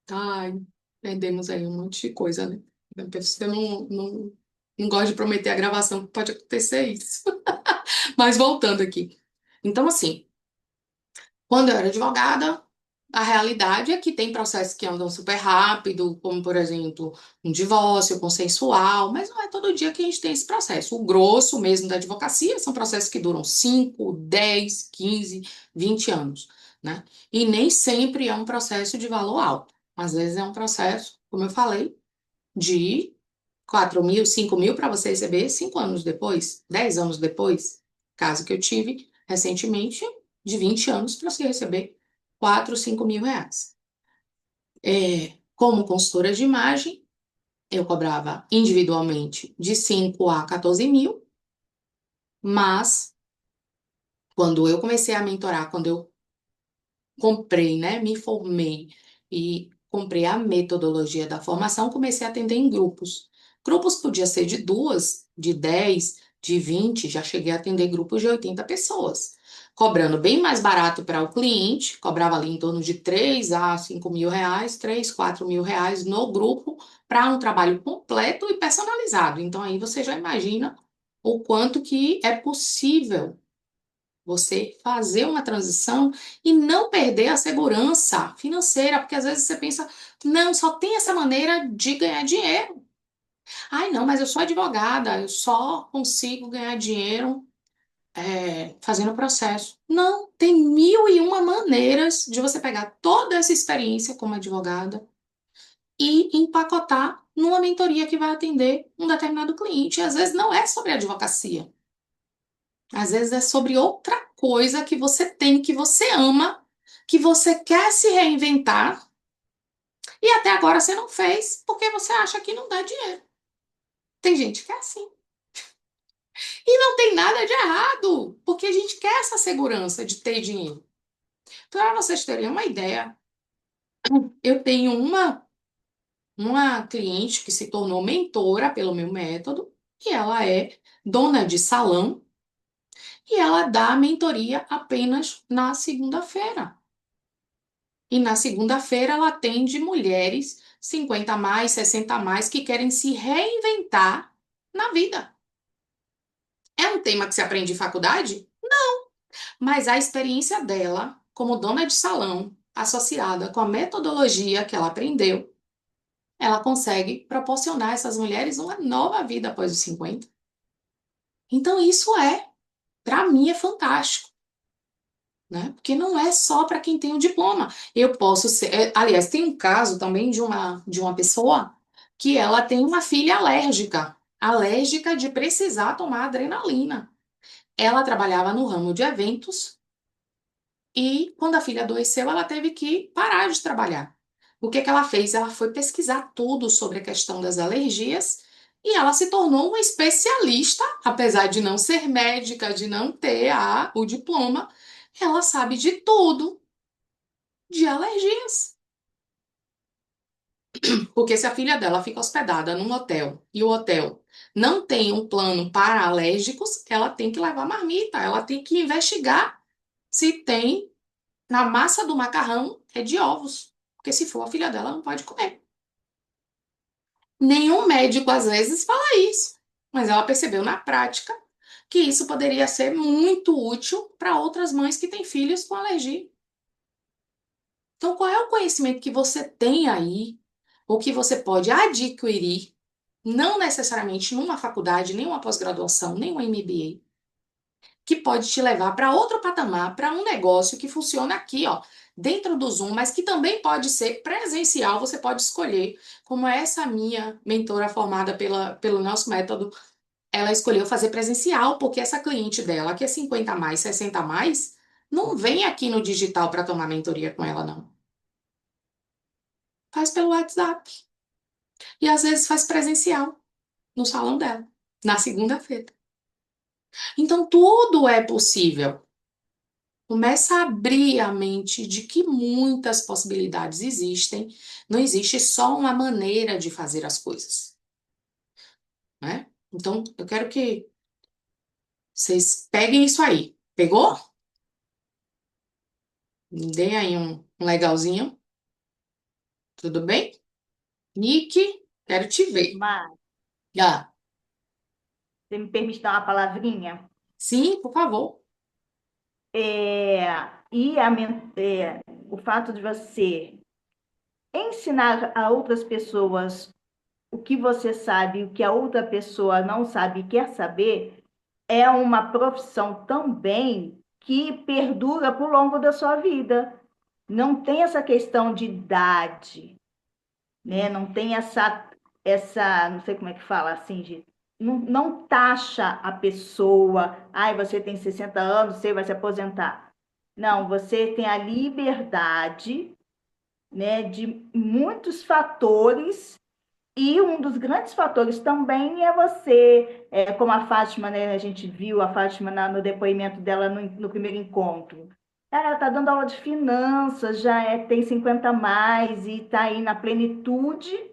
Ai, perdemos aí um monte de coisa, né? Você não gosta de prometer a gravação, pode acontecer isso. Mas voltando aqui. Então, assim, quando eu era advogada, a realidade é que tem processos que andam super rápido, como, por exemplo, um divórcio consensual, mas não é todo dia que a gente tem esse processo. O grosso mesmo da advocacia são processos que duram 5, 10, 15, 20 anos, né? E nem sempre é um processo de valor alto. Às vezes é um processo, como eu falei, de 4 mil, 5 mil para você receber 5 anos depois, 10 anos depois. Caso que eu tive recentemente, de 20 anos para você receber 4, 5 mil reais. Como consultora de imagem, eu cobrava individualmente de 5 a 14 mil, mas quando eu comecei a mentorar, quando eu comprei, né, me formei e comprei a metodologia da formação, comecei a atender em grupos. Grupos podia ser de duas, de 10, de 20, já cheguei a atender grupos de 80 pessoas. Cobrando bem mais barato para o cliente, cobrava ali em torno de 3 a 5 mil reais, 3, 4 mil reais no grupo, para um trabalho completo e personalizado. Então aí você já imagina o quanto que é possível você fazer uma transição e não perder a segurança financeira, porque às vezes você pensa, não, só tem essa maneira de ganhar dinheiro. Ai, não, mas eu sou advogada, eu só consigo ganhar dinheiro fazendo processo. Não, tem mil e uma maneiras de você pegar toda essa experiência como advogada e empacotar numa mentoria que vai atender um determinado cliente. E às vezes não é sobre advocacia. Às vezes é sobre outra coisa que você tem, que você ama, que você quer se reinventar e até agora você não fez porque você acha que não dá dinheiro. Tem gente que é assim. E não tem nada de errado, porque a gente quer essa segurança de ter dinheiro. Para vocês terem uma ideia, eu tenho uma cliente que se tornou mentora pelo meu método e ela é dona de salão e ela dá mentoria apenas na segunda-feira. E na segunda-feira ela atende mulheres 50 a mais, 60 a mais que querem se reinventar na vida. É um tema que se aprende em faculdade? Mas a experiência dela, como dona de salão, associada com a metodologia que ela aprendeu, ela consegue proporcionar a essas mulheres uma nova vida após os 50. Então isso para mim, é fantástico. Né? Porque não é só para quem tem o diploma. Eu posso ser. Aliás, tem um caso também de uma pessoa que ela tem uma filha alérgica, alérgica de precisar tomar adrenalina. Ela trabalhava no ramo de eventos e quando a filha adoeceu, ela teve que parar de trabalhar. O que que ela fez? Ela foi pesquisar tudo sobre a questão das alergias e ela se tornou uma especialista, apesar de não ser médica, de não ter o diploma, ela sabe de tudo de alergias. Porque se a filha dela fica hospedada num hotel e o hotel não tem um plano para alérgicos, ela tem que levar marmita, ela tem que investigar se tem na massa do macarrão é de ovos. Porque se for, a filha dela não pode comer. Nenhum médico às vezes fala isso, mas ela percebeu na prática que isso poderia ser muito útil para outras mães que têm filhos com alergia. Então, qual é o conhecimento que você tem aí, ou que você pode adquirir, não necessariamente numa faculdade, nem uma pós-graduação, nem um MBA, que pode te levar para outro patamar, para um negócio que funciona aqui, ó, dentro do Zoom, mas que também pode ser presencial, você pode escolher, como essa minha mentora formada pelo nosso método, ela escolheu fazer presencial, porque essa cliente dela, que é 50 a mais, 60 a mais, não vem aqui no digital para tomar mentoria com ela, não. Faz pelo WhatsApp. E às vezes faz presencial no salão dela, na segunda-feira. Então tudo é possível. Começa a abrir a mente de que muitas possibilidades existem. Não existe só uma maneira de fazer as coisas, né? Então eu quero que vocês peguem isso aí. Pegou? Me deem aí um legalzinho. Tudo bem? Nick, quero te ver. Mas, Ah, você me permite dar uma palavrinha? sim, por favor. É, o fato de você ensinar a outras pessoas o que você sabe, o que a outra pessoa não sabe e quer saber, é uma profissão também que perdura por longo da sua vida. Não tem essa questão de idade, né? Não tem não sei como é que fala assim, não taxa a pessoa, ai, você tem 60 anos, você vai se aposentar. Não, você tem a liberdade, né, de muitos fatores e um dos grandes fatores também é você, como a Fátima, né, a gente viu a Fátima no depoimento dela no primeiro encontro. Ela está dando aula de finanças, tem 50 a mais e está aí na plenitude.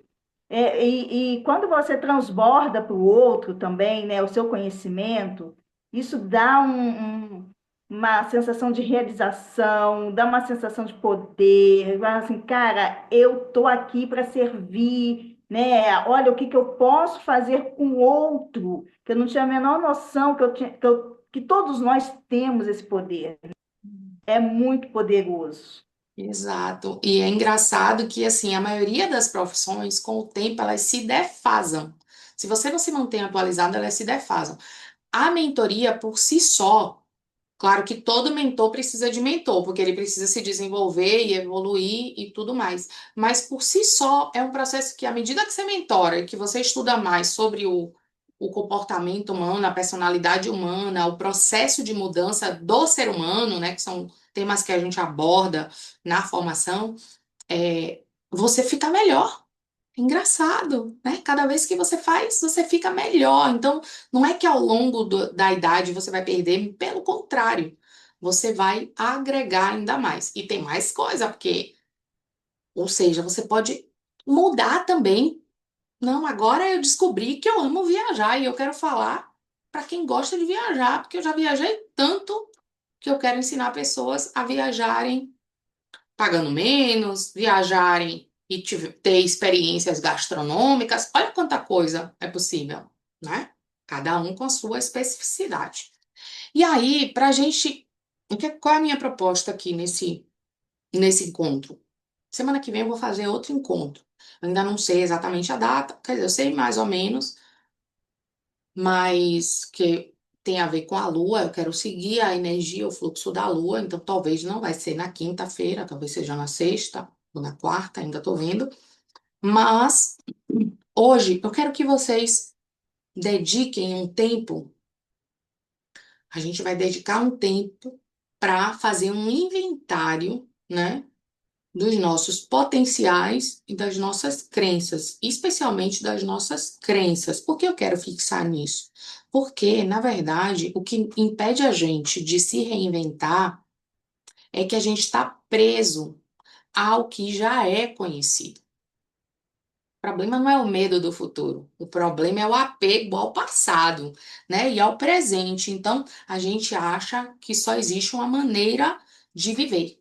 E quando você transborda para o outro também, né, o seu conhecimento, isso dá uma sensação de realização, dá uma sensação de poder. Fala assim, cara, eu tô aqui para servir, né? Olha o que que eu posso fazer com o outro, que eu não tinha a menor noção que eu tinha, que todos nós temos esse poder. É muito poderoso. Exato. E é engraçado que, assim, a maioria das profissões, com o tempo, elas se defasam. Se você não se mantém atualizado, elas se defasam. A mentoria, por si só, claro que todo mentor precisa de mentor, porque ele precisa se desenvolver e evoluir e tudo mais. Mas por si só é um processo que, à medida que você mentora e que você estuda mais sobre o comportamento humano, a personalidade humana, o processo de mudança do ser humano, né, que são temas que a gente aborda na formação, você fica melhor. Engraçado, né? Cada vez que você faz, você fica melhor. Então, não é que ao longo da idade você vai perder, pelo contrário, você vai agregar ainda mais. E tem mais coisa, porque, ou seja, você pode mudar também. Não, agora eu descobri que eu amo viajar e eu quero falar para quem gosta de viajar, porque eu já viajei tanto que eu quero ensinar pessoas a viajarem pagando menos, viajarem e ter experiências gastronômicas. Olha quanta coisa é possível, né? Cada um com a sua especificidade. E aí, para a gente. Qual é a minha proposta aqui nesse encontro? Semana que vem eu vou fazer outro encontro. Eu ainda não sei exatamente a data, quer dizer, eu sei mais ou menos, mas que tem a ver com a Lua, eu quero seguir a energia, o fluxo da Lua, então talvez não vai ser na quinta-feira, talvez seja na sexta ou na quarta, ainda tô vendo. Mas hoje eu quero que vocês dediquem um tempo, a gente vai dedicar um tempo para fazer um inventário, né, dos nossos potenciais e das nossas crenças, especialmente das nossas crenças. Por que eu quero fixar nisso? Porque, na verdade, o que impede a gente de se reinventar é que a gente está preso ao que já é conhecido. O problema não é o medo do futuro, o problema é o apego ao passado, né? E ao presente. Então, a gente acha que só existe uma maneira de viver.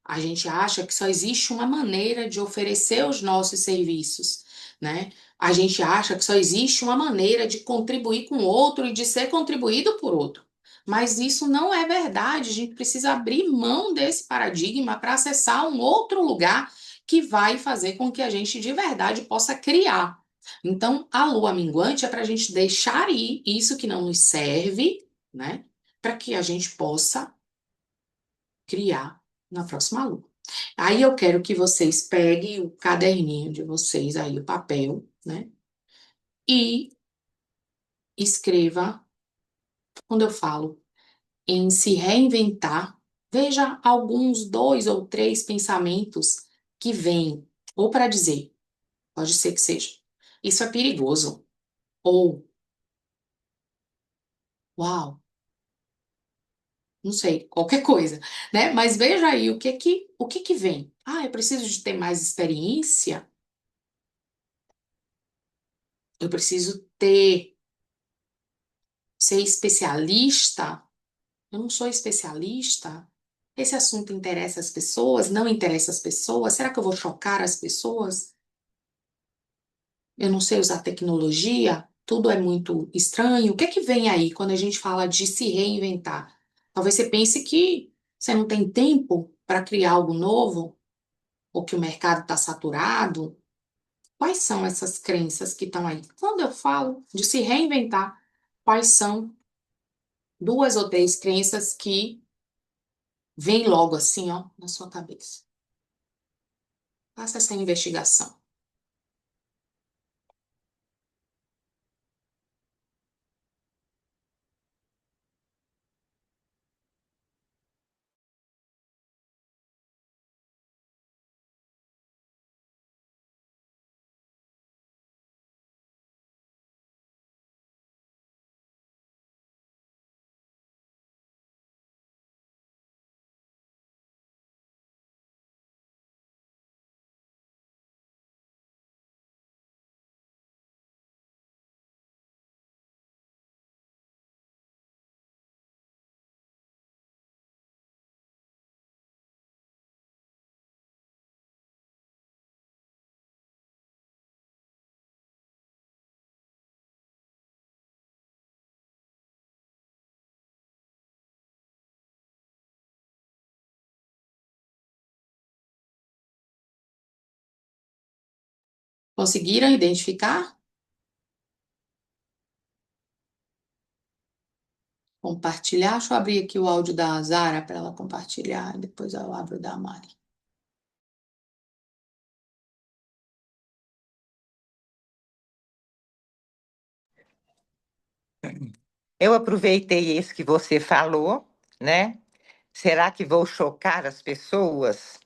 A gente acha que só existe uma maneira de oferecer os nossos serviços, né? A gente acha que só existe uma maneira de contribuir com o outro e de ser contribuído por outro. Mas isso não é verdade. A gente precisa abrir mão desse paradigma para acessar um outro lugar que vai fazer com que a gente de verdade possa criar. Então, a lua minguante é para a gente deixar ir isso que não nos serve, né? Para que a gente possa criar na próxima lua. Aí eu quero que vocês peguem o caderninho de vocês aí, o papel, né? E escreva, quando eu falo em se reinventar, veja alguns dois ou três pensamentos que vêm, ou para dizer, pode ser que seja, isso é perigoso, ou uau, não sei, qualquer coisa, né? Mas veja aí o que que vem. Ah, eu preciso de ter mais experiência, eu preciso ser especialista. Eu não sou especialista. Esse assunto interessa as pessoas? Não interessa as pessoas? Será que eu vou chocar as pessoas? Eu não sei usar tecnologia? Tudo é muito estranho. O que é que vem aí quando a gente fala de se reinventar? Talvez você pense que você não tem tempo para criar algo novo, ou que o mercado está saturado. Quais são essas crenças que estão aí? Quando eu falo de se reinventar, quais são duas ou três crenças que vêm logo assim, ó, na sua cabeça? Faça essa investigação. Conseguiram identificar? Compartilhar? Deixa eu abrir aqui o áudio da Zara para ela compartilhar, e depois eu abro o da Mari. Eu aproveitei isso que você falou, né? Será que vou chocar as pessoas?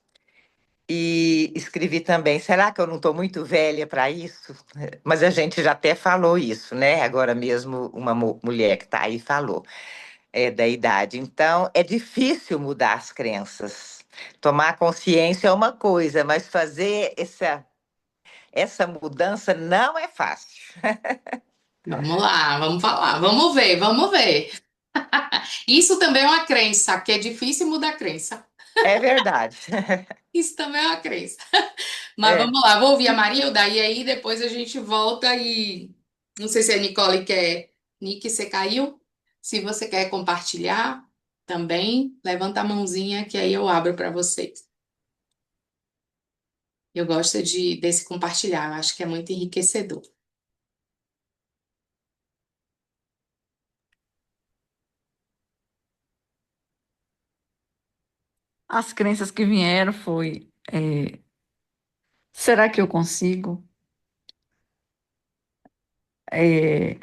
E escrevi também, será que eu não estou muito velha para isso? Mas a gente já até falou isso, né? Agora mesmo uma mulher que está aí falou, da idade. Então, é difícil mudar as crenças. Tomar consciência é uma coisa, mas fazer essa mudança não é fácil. Vamos lá, vamos falar, vamos ver, vamos ver. Isso também é uma crença, que é difícil mudar a crença. É verdade. Isso também é uma crença. Mas É. vamos lá, vou ouvir a Marilda e aí depois a gente volta e não sei se a Nicole quer. Nick, você caiu? Se você quer compartilhar também, levanta a mãozinha que aí eu abro para vocês. Eu gosto desse compartilhar, eu acho que é muito enriquecedor. As crenças que vieram foi, será que eu consigo? É,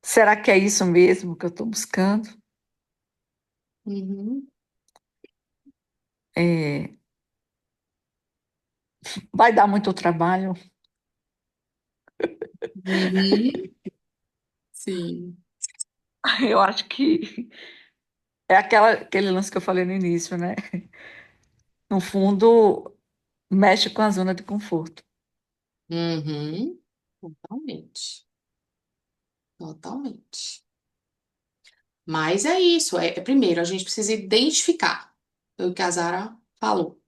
será que é isso mesmo que eu estou buscando? Uhum, É, vai dar muito trabalho? uhum, sim. Eu acho que é aquele lance que eu falei no início, né? No fundo, mexe com a zona de conforto. Uhum, totalmente, totalmente. Mas é isso, primeiro a gente precisa identificar, foi o que a Zara falou,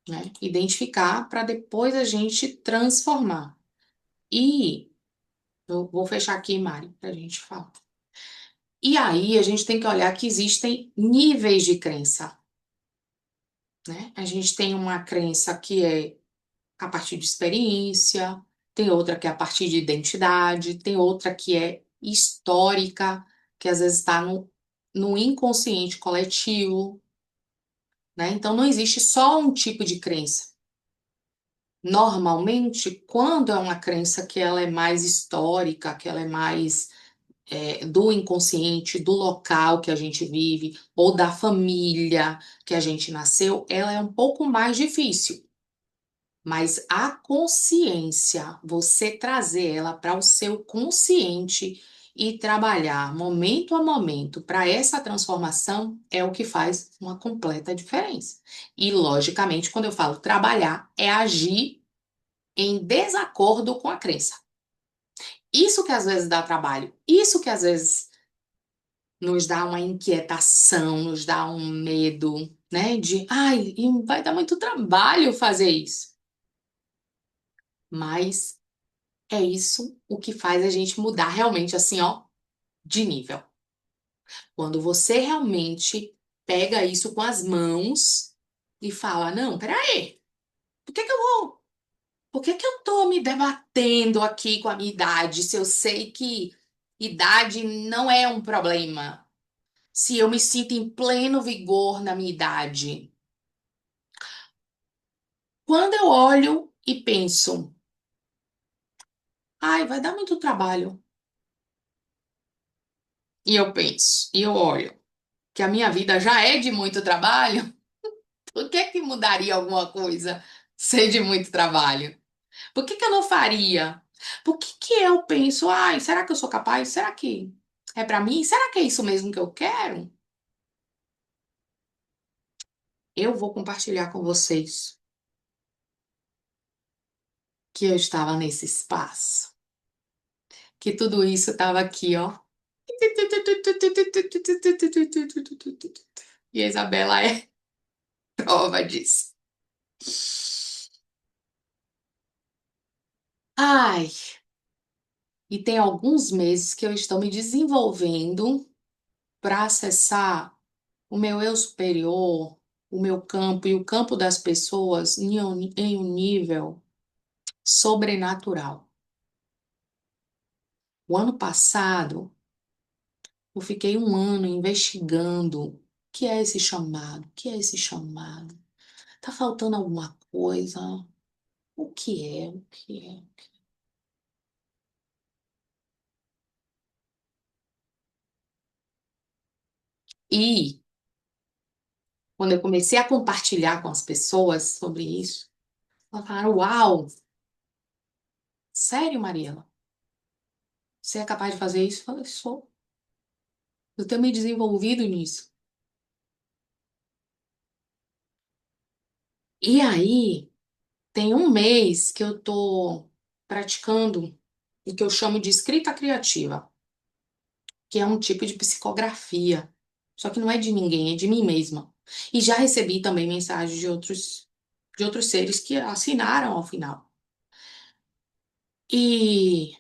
né? Identificar para depois a gente transformar. E eu vou fechar aqui, Mari, para a gente falar. E aí a gente tem que olhar que existem níveis de crença, né? A gente tem uma crença que é a partir de experiência, tem outra que é a partir de identidade, tem outra que é histórica, que às vezes está no inconsciente coletivo, né? Então não existe só um tipo de crença. Normalmente, quando é uma crença que ela é mais histórica, que ela é mais do inconsciente, do local que a gente vive, ou da família que a gente nasceu, ela é um pouco mais difícil. Mas a consciência, você trazer ela para o seu consciente e trabalhar momento a momento para essa transformação é o que faz uma completa diferença. E, logicamente, quando eu falo trabalhar, é agir em desacordo com a crença. Isso que às vezes dá trabalho, isso que às vezes nos dá uma inquietação, nos dá um medo, né? De, ai, e vai dar muito trabalho fazer isso. Mas é isso o que faz a gente mudar realmente, assim, ó, de nível. Quando você realmente pega isso com as mãos e fala, não, peraí, por que que eu vou? Por que que eu tô me debatendo aqui com a minha idade, se eu sei que idade não é um problema? Se eu me sinto em pleno vigor na minha idade? Quando eu olho e penso, ai, vai dar muito trabalho. E eu penso, e eu olho, que a minha vida já é de muito trabalho, por que que mudaria alguma coisa ser de muito trabalho? Por que que eu não faria? Por que que eu penso, ai, será que eu sou capaz? Será que é pra mim? Será que é isso mesmo que eu quero? Eu vou compartilhar com vocês que eu estava nesse espaço, que tudo isso estava aqui, ó. E a Isabela é prova disso. Ai, e tem alguns meses que eu estou me desenvolvendo para acessar o meu eu superior, o meu campo e o campo das pessoas em um nível sobrenatural. O ano passado, eu fiquei um ano investigando o que é esse chamado, o que é esse chamado. Tá faltando alguma coisa? O que é? O que é? E quando eu comecei a compartilhar com as pessoas sobre isso, elas falaram: Uau, sério, Mariela? Você é capaz de fazer isso? Eu falei: Sou. Eu tenho me desenvolvido nisso. E aí, tem um mês que eu tô praticando o que eu chamo de escrita criativa, que é um tipo de psicografia. Só que não é de ninguém, é de mim mesma. E já recebi também mensagens de outros seres que assinaram ao final. E,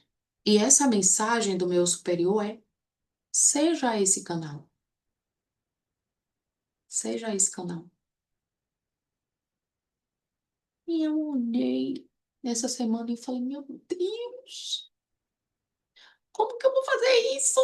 e essa mensagem do meu superior é: seja esse canal, seja esse canal. E eu olhei nessa semana e falei: meu Deus, como que eu vou fazer isso?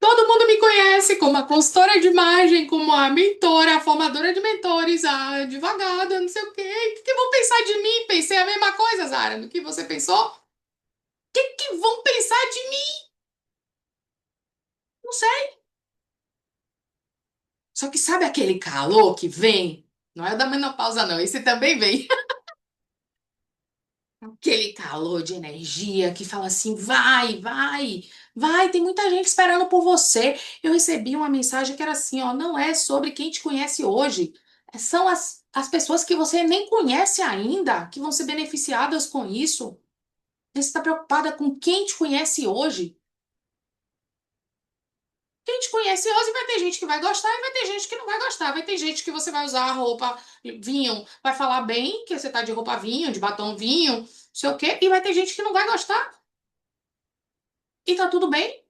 Todo mundo me conhece como a consultora de imagem, como a mentora, a formadora de mentores, a advogada, não sei o quê. O que vão pensar de mim? Pensei a mesma coisa, Zara, do que você pensou? O que vão pensar de mim? Não sei. Só que sabe aquele calor que vem? Não é o da menopausa, não. Esse também vem. Aquele calor de energia que fala assim: vai, vai, vai, tem muita gente esperando por você. Eu recebi uma mensagem que era assim: ó, não é sobre quem te conhece hoje, são as pessoas que você nem conhece ainda que vão ser beneficiadas com isso. Você está preocupada com quem te conhece hoje? Quem te conhece hoje vai ter gente que vai gostar e vai ter gente que não vai gostar. Vai ter gente que você vai usar a roupa vinho, vai falar bem que você tá de roupa vinho, de batom vinho, não sei o quê, e vai ter gente que não vai gostar. E tá tudo bem.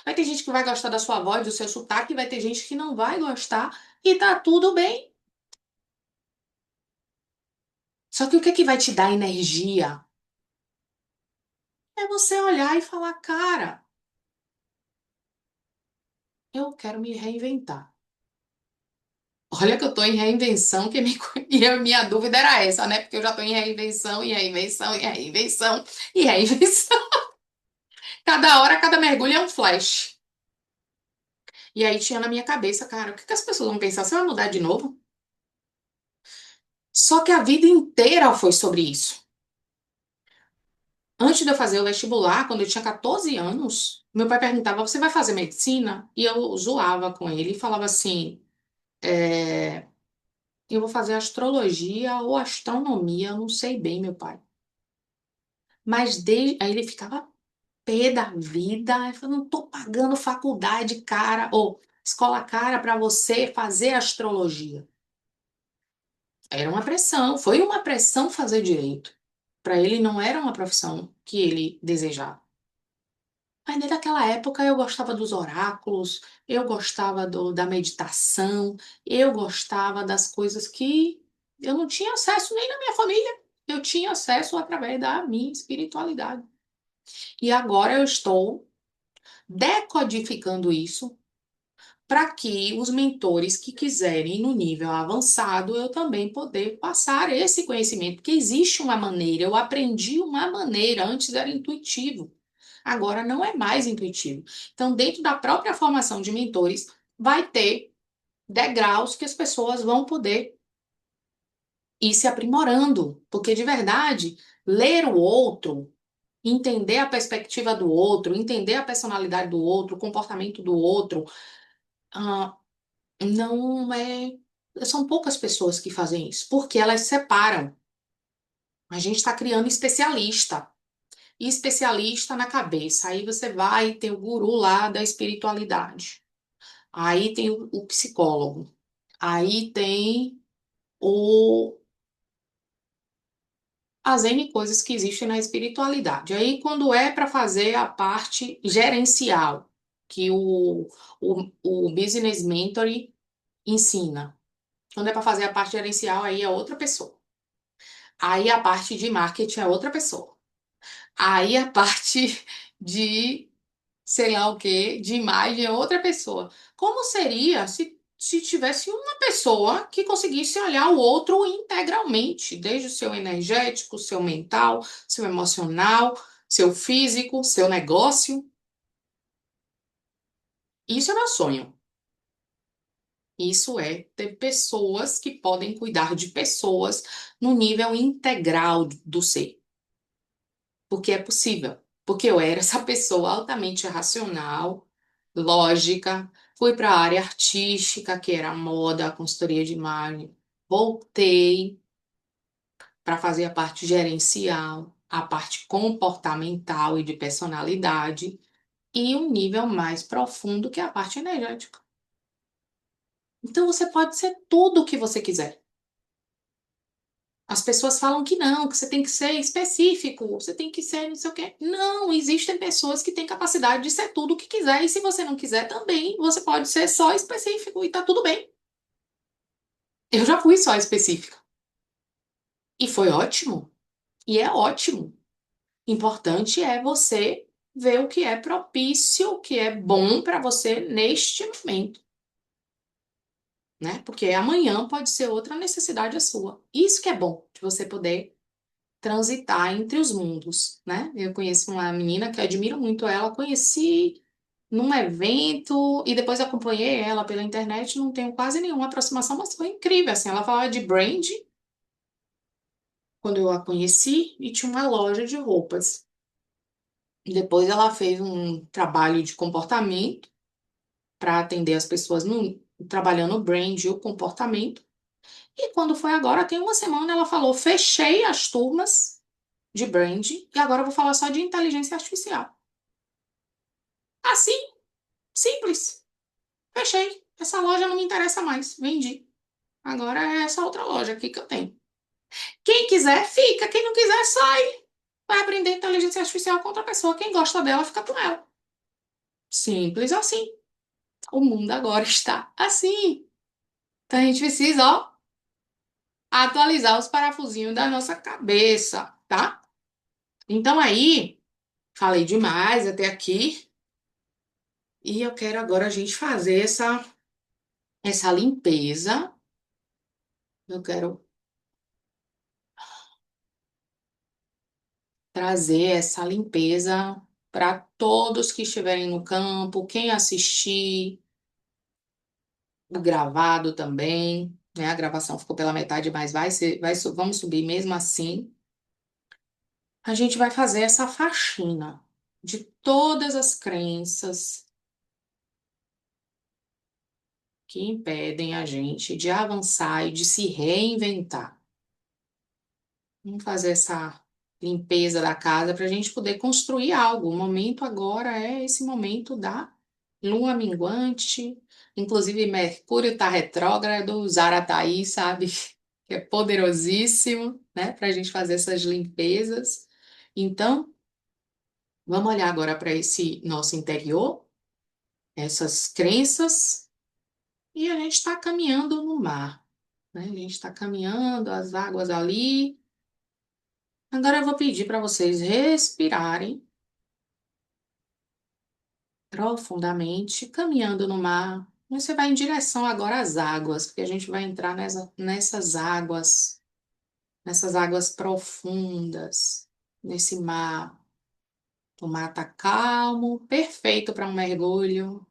Vai ter gente que vai gostar da sua voz, do seu sotaque, e vai ter gente que não vai gostar. E tá tudo bem. Só que o que é que vai te dar energia? É você olhar e falar, cara, eu quero me reinventar. Olha que eu tô em reinvenção, e a minha dúvida era essa, né? Porque eu já tô em reinvenção, e reinvenção, e reinvenção, e reinvenção. Cada hora, cada mergulho é um flash. E aí tinha na minha cabeça, cara, o que que as pessoas vão pensar? Você vai mudar de novo? Só que a vida inteira foi sobre isso. Antes de eu fazer o vestibular, quando eu tinha 14 anos, meu pai perguntava: Você vai fazer medicina? E eu zoava com ele e falava assim: é, Eu vou fazer astrologia ou astronomia, eu não sei bem, meu pai. Aí ele ficava. pé da vida. Eu falei, não tô pagando faculdade cara ou escola cara para você fazer astrologia. Era uma pressão, foi uma pressão fazer direito. Para ele não era uma profissão que ele desejava. Mas desde aquela época eu gostava dos oráculos, eu gostava da meditação, eu gostava das coisas que eu não tinha acesso nem na minha família. Eu tinha acesso através da minha espiritualidade. E agora eu estou decodificando isso para que os mentores que quiserem no nível avançado eu também poder passar esse conhecimento, porque existe uma maneira, eu aprendi uma maneira, antes era intuitivo, agora não é mais intuitivo. Então, dentro da própria formação de mentores, vai ter degraus que as pessoas vão poder ir se aprimorando, porque de verdade, ler o outro, entender a perspectiva do outro, entender a personalidade do outro, o comportamento do outro, ah, não é. São poucas pessoas que fazem isso, porque elas separam. A gente está criando especialista. E especialista na cabeça. Aí você vai ter o guru lá da espiritualidade. Aí tem o psicólogo. Aí tem o, as N coisas que existem na espiritualidade. Aí, quando é para fazer a parte gerencial, que o Business Mentor ensina. Quando é para fazer a parte gerencial, aí é outra pessoa. Aí a parte de marketing é outra pessoa. Aí a parte de sei lá o quê, de imagem é outra pessoa. Como seria se tivesse uma pessoa que conseguisse olhar o outro integralmente, desde o seu energético, seu mental, seu emocional, seu físico, seu negócio? Isso é meu sonho. Isso é ter pessoas que podem cuidar de pessoas no nível integral do ser. Porque é possível. Porque eu era essa pessoa altamente racional, lógica, fui para a área artística, que era a moda, a consultoria de imagem, voltei para fazer a parte gerencial, a parte comportamental e de personalidade, e um nível mais profundo que é a parte energética. Então você pode ser tudo o que você quiser. As pessoas falam que você tem que ser específico, você tem que ser não sei o quê. Não, existem pessoas que têm capacidade de ser tudo o que quiser, e se você não quiser também, você pode ser só específico e tá tudo bem. Eu já fui só específica. E foi ótimo. E é ótimo. Importante é você ver o que é propício, o que é bom para você neste momento, né? Porque amanhã pode ser outra necessidade a sua. Isso que é bom, de você poder transitar entre os mundos, né? Eu conheço uma menina que eu admiro muito ela, conheci num evento e depois acompanhei ela pela internet, não tenho quase nenhuma aproximação, mas foi incrível, assim, ela falava de brand quando eu a conheci e tinha uma loja de roupas. Depois ela fez um trabalho de comportamento para atender as pessoas trabalhando o brand e o comportamento. E quando foi agora, tem uma semana, ela falou: fechei as turmas de brand e agora eu vou falar só de inteligência artificial. Assim, simples. Fechei. Essa loja não me interessa mais. Vendi. Agora é essa outra loja aqui que eu tenho. Quem quiser, fica. Quem não quiser, sai. Vai aprender inteligência artificial com outra pessoa. Quem gosta dela, fica com ela. Simples assim. O mundo agora está assim. Então a gente precisa, ó, atualizar os parafusinhos da nossa cabeça, tá? Então aí, falei demais até aqui. E eu quero agora a gente fazer essa limpeza. Eu quero trazer essa limpeza para todos que estiverem no campo, quem assistir, o gravado também, né? A gravação ficou pela metade, mas vamos subir mesmo assim. A gente vai fazer essa faxina de todas as crenças que impedem a gente de avançar e de se reinventar. Vamos fazer limpeza da casa para a gente poder construir algo. O momento agora é esse momento da lua minguante. Inclusive, Mercúrio está retrógrado, Zarataí, sabe? Que é poderosíssimo, né? Para a gente fazer essas limpezas. Então, vamos olhar agora para esse nosso interior, essas crenças, e a gente está caminhando no mar, né? A gente está caminhando, as águas ali. Agora eu vou pedir para vocês respirarem profundamente, caminhando no mar. Você vai em direção agora às águas, porque a gente vai entrar nessas águas profundas, nesse mar. O mar tá calmo, perfeito para um mergulho.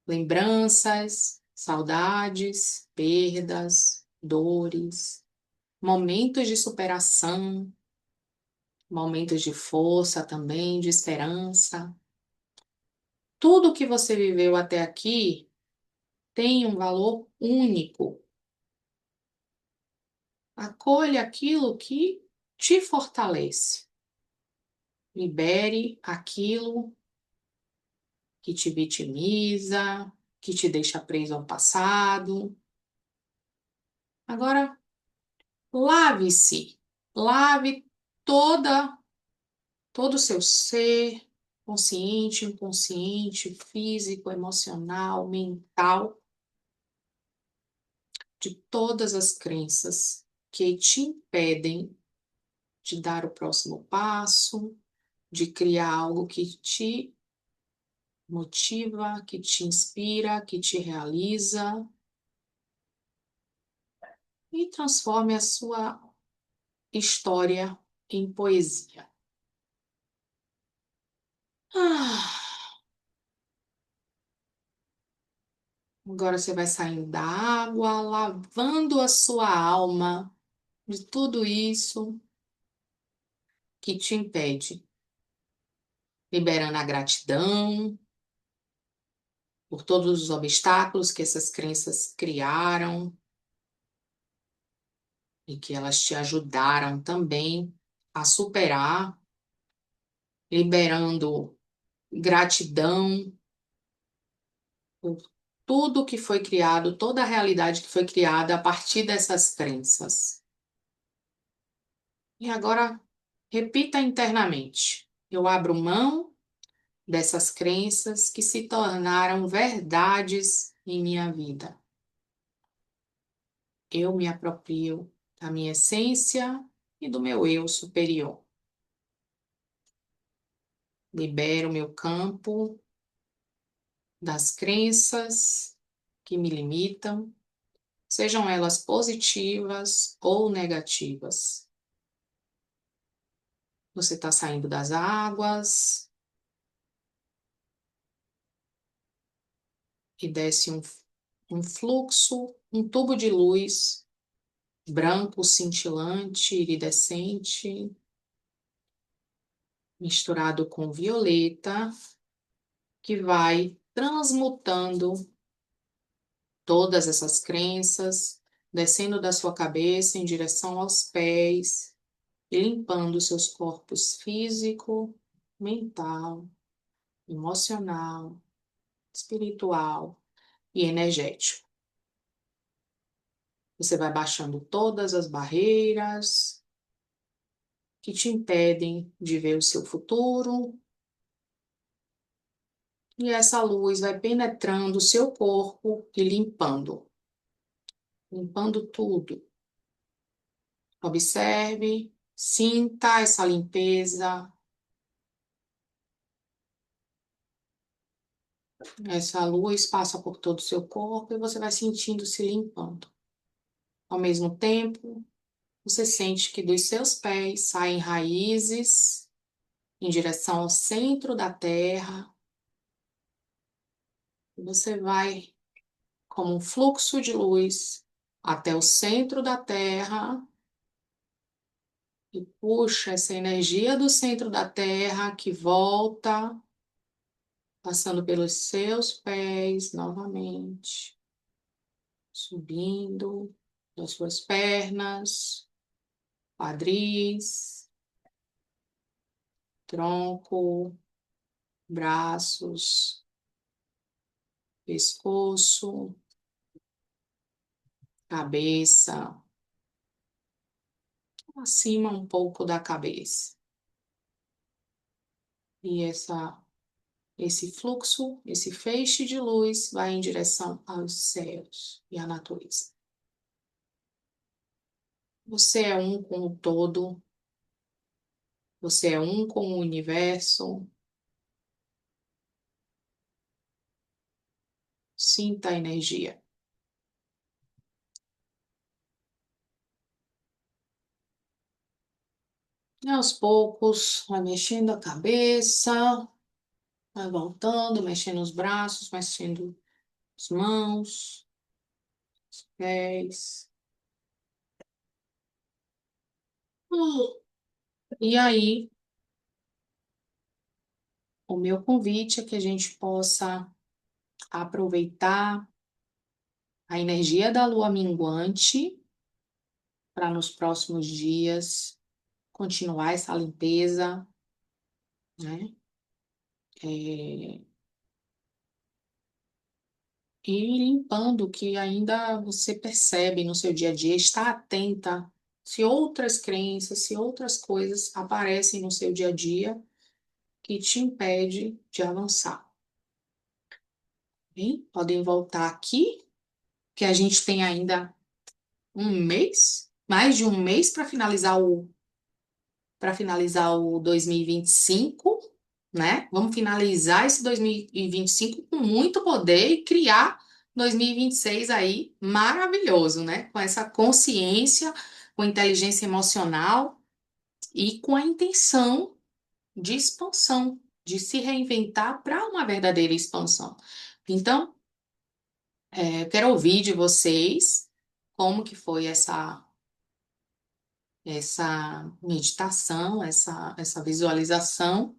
Lembranças, saudades, perdas, dores, momentos de superação, momentos de força também, de esperança. Tudo que você viveu até aqui tem um valor único. Acolha aquilo que te fortalece. Libere aquilo que te vitimiza, que te deixa preso ao passado. Agora, lave-se. Lave toda todo o seu ser, consciente, inconsciente, físico, emocional, mental, de todas as crenças que te impedem de dar o próximo passo, de criar algo que te motiva, que te inspira, que te realiza e transforme a sua história em poesia. Ah, agora você vai saindo da água, lavando a sua alma de tudo isso que te impede, liberando a gratidão por todos os obstáculos que essas crenças criaram e que elas te ajudaram também a superar, liberando gratidão por tudo que foi criado, toda a realidade que foi criada a partir dessas crenças. E agora, repita internamente: eu abro mão dessas crenças que se tornaram verdades em minha vida. Eu me aproprio da minha essência e do meu eu superior. Libero meu campo das crenças que me limitam, sejam elas positivas ou negativas. Você está saindo das águas e desce um fluxo, um tubo de luz branco, cintilante, iridescente, misturado com violeta, que vai transmutando todas essas crenças, descendo da sua cabeça em direção aos pés e limpando seus corpos físico, mental, emocional, espiritual e energético. Você vai baixando todas as barreiras que te impedem de ver o seu futuro. E essa luz vai penetrando o seu corpo e limpando tudo. Observe, sinta essa limpeza, essa luz passa por todo o seu corpo e você vai sentindo se limpando. Ao mesmo tempo, você sente que dos seus pés saem raízes em direção ao centro da terra. E você vai como um fluxo de luz até o centro da terra e puxa essa energia do centro da terra que volta, passando pelos seus pés novamente, subindo das suas pernas, quadris, tronco, braços, pescoço, cabeça, acima um pouco da cabeça. E esse fluxo, esse feixe de luz vai em direção aos céus e à natureza. Você é um com o todo, você é um com o universo. Sinta a energia. E aos poucos, vai mexendo a cabeça, vai voltando, mexendo os braços, mexendo as mãos, os pés. E aí, o meu convite é que a gente possa aproveitar a energia da lua minguante para nos próximos dias continuar essa limpeza, né? E limpando o que ainda você percebe no seu dia a dia, está atenta se outras crenças, se outras coisas aparecem no seu dia a dia que te impede de avançar. Bem, podem voltar aqui, que a gente tem ainda um mês, mais de um mês para finalizar o 2025, né? Vamos finalizar esse 2025 com muito poder e criar 2026 aí maravilhoso, né? Com essa consciência, com inteligência emocional e com a intenção de expansão, de se reinventar para uma verdadeira expansão. Então, eu quero ouvir de vocês como que foi essa meditação, essa visualização,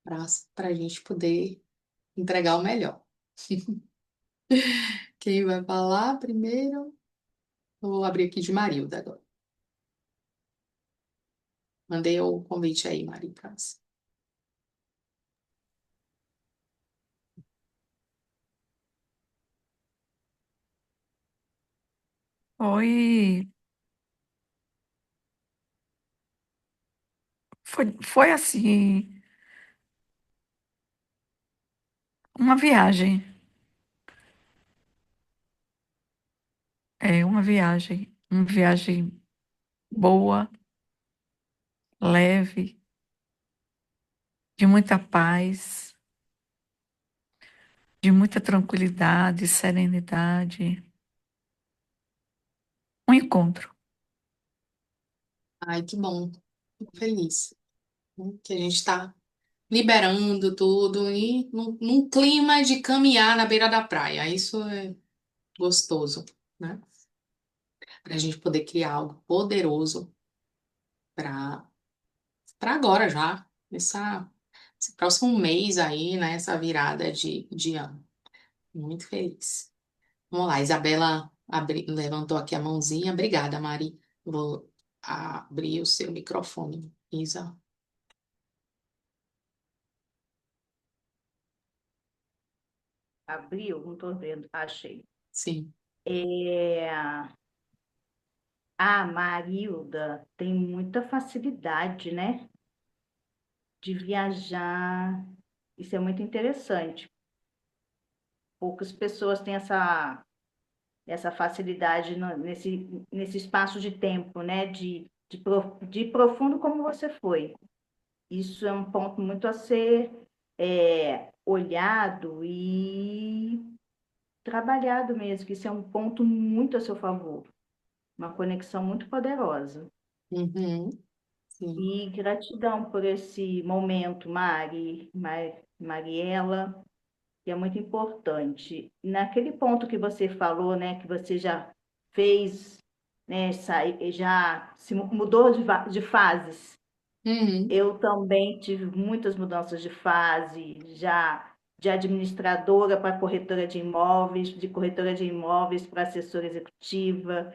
para a gente poder entregar o melhor. Quem vai falar primeiro? Eu vou abrir aqui de Marilda agora. Mandei o convite aí, Mari, para você. Foi, foi assim, uma viagem. Uma viagem boa, leve, de muita paz, de muita tranquilidade, serenidade. Um encontro. Ai, que bom. Fico feliz, né, que a gente está liberando tudo e num clima de caminhar na beira da praia. Isso é gostoso, né? Para a gente poder criar algo poderoso para agora já, esse próximo mês aí, né? Essa virada de ano. Muito feliz. Vamos lá, Isabela levantou aqui a mãozinha. Obrigada, Mari. Vou abrir o seu microfone, Isa. Abriu, não estou vendo, achei. Sim. É, a Marilda tem muita facilidade, né, de viajar. Isso é muito interessante. Poucas pessoas têm essa facilidade nesse espaço de tempo, né, de profundo como você foi. Isso é um ponto muito a ser olhado e trabalhado mesmo, que isso é um ponto muito a seu favor, uma conexão muito poderosa. Uhum. Sim. E gratidão por esse momento, Mariela, que é muito importante. Naquele ponto que você falou, né, que você já fez, né, já se mudou de fases. Uhum. Eu também tive muitas mudanças de fase, já de administradora para corretora de imóveis, de corretora de imóveis para assessora executiva.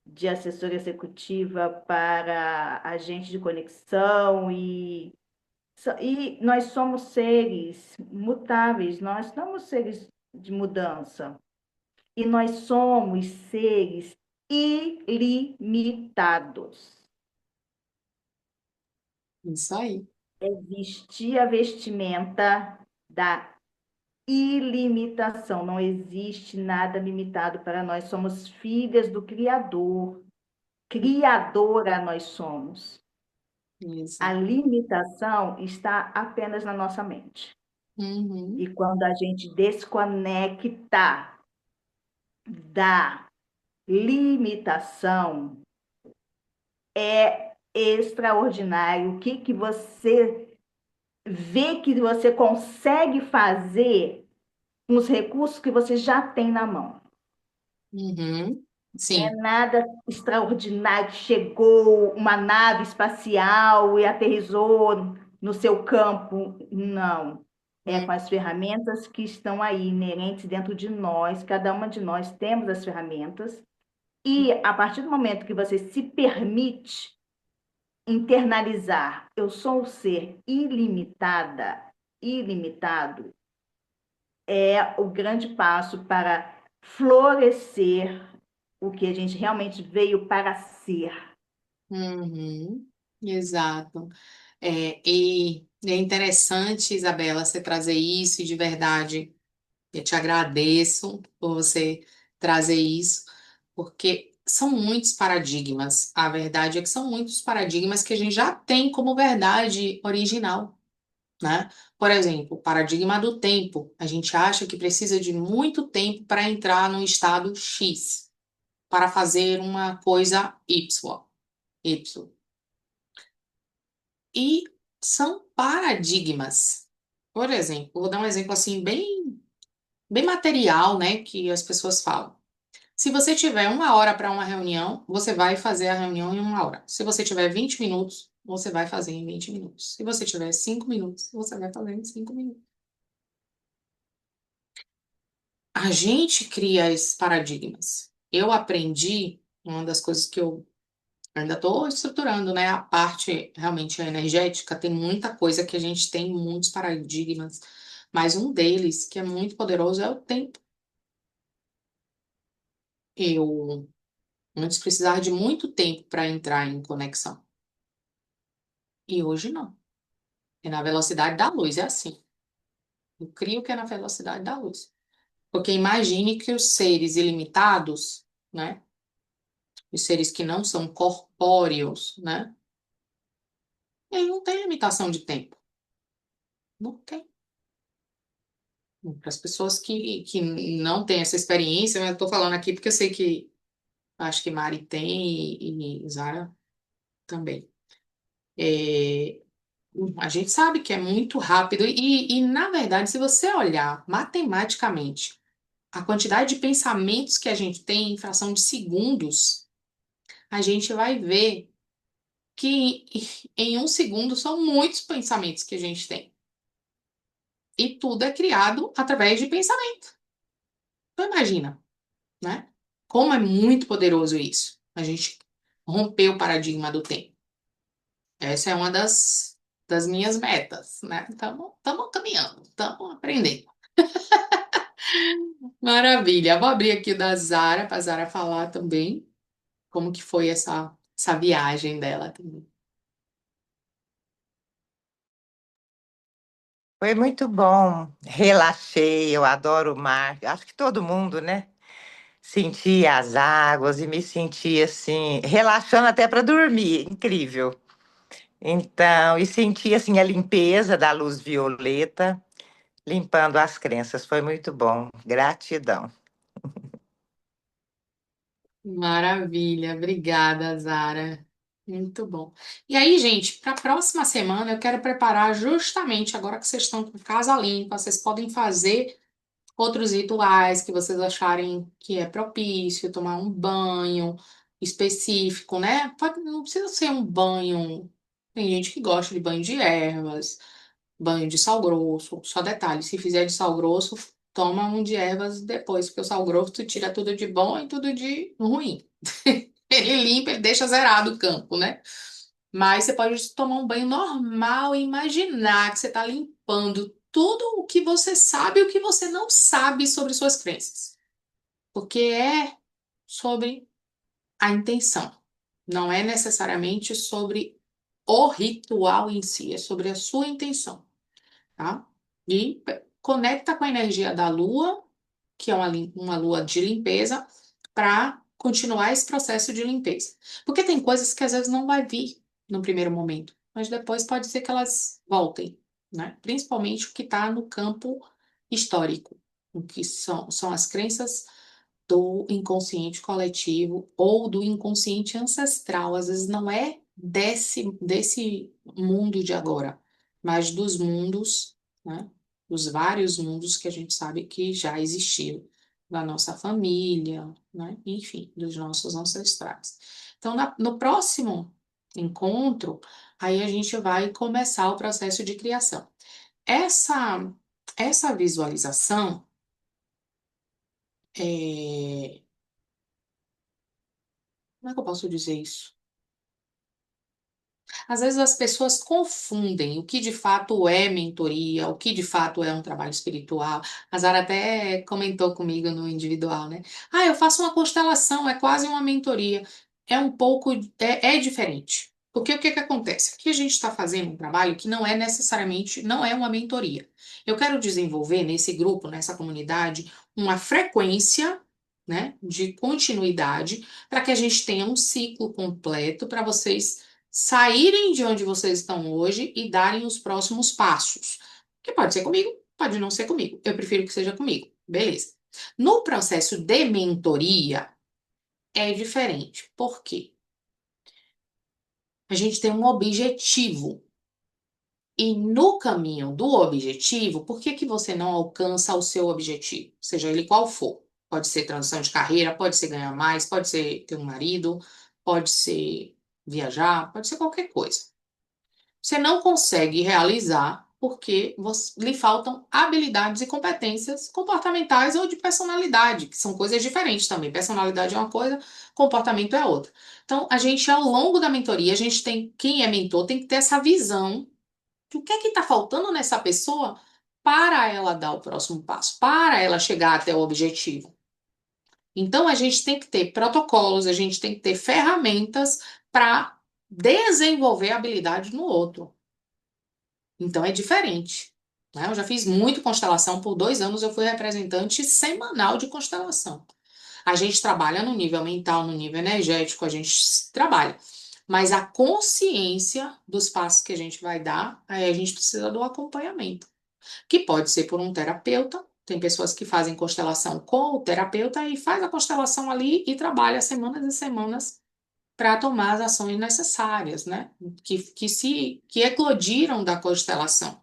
de assessora executiva para agente de conexão e nós somos seres mutáveis, nós somos seres de mudança e nós somos seres ilimitados. Isso aí. É vestir a vestimenta da ilimitação. Não existe nada limitado para nós. Somos filhas do Criador. Criadora nós somos. A Exato. limitação está apenas na nossa mente. Uhum. E quando a gente desconecta da limitação, é extraordinário o que você vê que você consegue fazer com os recursos que você já tem na mão. Uhum. É Sim. nada extraordinário, chegou uma nave espacial e aterrissou no seu campo. Não. É Hum. com as ferramentas que estão aí, inerentes dentro de nós. Cada uma de nós temos as ferramentas. E a partir do momento que você se permite internalizar, eu sou um ser ilimitada, ilimitado, é o grande passo para florescer o que a gente realmente veio para ser. Uhum. Exato. E é interessante, Isabela, você trazer isso, e de verdade, eu te agradeço por você trazer isso, porque são muitos paradigmas. A verdade é que são muitos paradigmas que a gente já tem como verdade original, né? Por exemplo, o paradigma do tempo. A gente acha que precisa de muito tempo para entrar num estado X, para fazer uma coisa Y. Y. E são paradigmas. Por exemplo, vou dar um exemplo assim bem material, né, que as pessoas falam. Se você tiver 1 hora para uma reunião, você vai fazer a reunião em 1 hora. Se você tiver 20 minutos, você vai fazer em 20 minutos. Se você tiver 5 minutos, você vai fazer em 5 minutos. A gente cria esses paradigmas. Eu aprendi, uma das coisas que eu ainda estou estruturando, né? A parte realmente energética, tem muita coisa que a gente tem muitos paradigmas, mas um deles, que é muito poderoso, é o tempo. Eu antes precisava de muito tempo para entrar em conexão. E hoje não. É na velocidade da luz, é assim. Eu crio que é na velocidade da luz. Porque imagine que os seres ilimitados, né? Os seres que não são corpóreos, né? Eles não têm limitação de tempo. Não tem. Para as pessoas que não têm essa experiência, eu estou falando aqui porque eu sei que acho que Mari tem e Zara também. É, a gente sabe que é muito rápido na verdade, se você olhar matematicamente a quantidade de pensamentos que a gente tem em fração de segundos, a gente vai ver que em 1 segundo são muitos pensamentos que a gente tem. E tudo é criado através de pensamento. Então imagina, né? Como é muito poderoso isso. A gente rompeu o paradigma do tempo. Essa é uma das minhas metas, né? Estamos caminhando, estamos aprendendo. Maravilha. Vou abrir aqui o da Zara, para a Zara falar também como que foi essa viagem dela também. Foi muito bom. Relaxei, eu adoro o mar. Acho que todo mundo, né? Senti as águas e me senti assim, relaxando até para dormir. Incrível. Então, e senti assim a limpeza da luz violeta, limpando as crenças. Foi muito bom. Gratidão. Maravilha. Obrigada, Zara. Muito bom. E aí, gente, para a próxima semana eu quero preparar justamente agora que vocês estão com casa limpa, vocês podem fazer outros rituais que vocês acharem que é propício, tomar um banho específico, né? Não precisa ser um banho. Tem gente que gosta de banho de ervas, banho de sal grosso. Só detalhe, se fizer de sal grosso, toma um de ervas depois, porque o sal grosso tira tudo de bom e tudo de ruim. Ele limpa, ele deixa zerado o campo, né? Mas você pode tomar um banho normal e imaginar que você está limpando tudo o que você sabe e o que você não sabe sobre suas crenças. Porque é sobre a intenção. Não é necessariamente sobre o ritual em si, é sobre a sua intenção, tá? E conecta com a energia da lua, que é uma lua de limpeza, para continuar esse processo de limpeza. Porque tem coisas que às vezes não vai vir no primeiro momento, mas depois pode ser que elas voltem, né? Principalmente o que está no campo histórico, o que são as crenças do inconsciente coletivo ou do inconsciente ancestral. Às vezes não é desse mundo de agora, mas dos mundos, né? Dos vários mundos que a gente sabe que já existiram, da nossa família, né? Enfim, dos nossos ancestrais. Então, no próximo encontro, aí a gente vai começar o processo de criação. Essa, essa visualização é, como é que eu posso dizer isso? Às vezes as pessoas confundem o que de fato é mentoria, o que de fato é um trabalho espiritual. A Zara até comentou comigo no individual, né? Ah, eu faço uma constelação, é quase uma mentoria. É um pouco, é diferente. Porque o que que acontece? Aqui a gente está fazendo um trabalho que não é necessariamente, não é uma mentoria. Eu quero desenvolver nesse grupo, nessa comunidade, uma frequência, né, de continuidade, para que a gente tenha um ciclo completo para vocês saírem de onde vocês estão hoje e darem os próximos passos. Que pode ser comigo, pode não ser comigo. Eu prefiro que seja comigo. Beleza. No processo de mentoria é diferente. Por quê? A gente tem um objetivo. E no caminho do objetivo, por que que você não alcança o seu objetivo? Seja ele qual for. Pode ser transição de carreira, pode ser ganhar mais, pode ser ter um marido, pode ser viajar, pode ser qualquer coisa. Você não consegue realizar porque lhe faltam habilidades e competências comportamentais ou de personalidade, que são coisas diferentes também. Personalidade é uma coisa, comportamento é outra. Então, a gente, ao longo da mentoria, a gente tem, quem é mentor tem que ter essa visão de o que é que está faltando nessa pessoa para ela dar o próximo passo, para ela chegar até o objetivo. Então, a gente tem que ter protocolos, a gente tem que ter ferramentas para desenvolver habilidade no outro. Então é diferente, né? Eu já fiz muito constelação, por 2 anos eu fui representante semanal de constelação. A gente trabalha no nível mental, no nível energético, a gente trabalha. Mas a consciência dos passos que a gente vai dar, aí a gente precisa do acompanhamento, que pode ser por um terapeuta. Tem pessoas que fazem constelação com o terapeuta e faz a constelação ali e trabalha semanas e semanas para tomar as ações necessárias, né? Que eclodiram da constelação.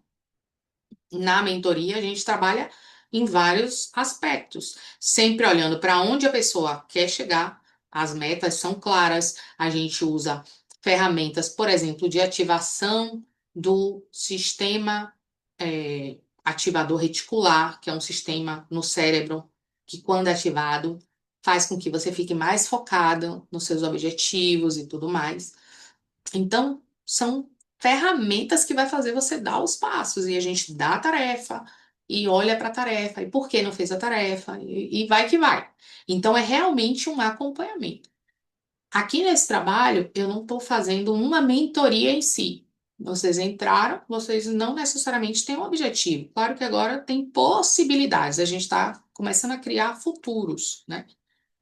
Na mentoria, a gente trabalha em vários aspectos, sempre olhando para onde a pessoa quer chegar, as metas são claras, a gente usa ferramentas, por exemplo, de ativação do sistema ativador reticular, que é um sistema no cérebro que, quando ativado, faz com que você fique mais focado nos seus objetivos e tudo mais. Então, são ferramentas que vai fazer você dar os passos e a gente dá a tarefa e olha para a tarefa e por que não fez a tarefa e vai que vai. Então, é realmente um acompanhamento. Aqui nesse trabalho, eu não estou fazendo uma mentoria em si. Vocês entraram, vocês não necessariamente têm um objetivo. Claro que agora tem possibilidades, a gente está começando a criar futuros, né?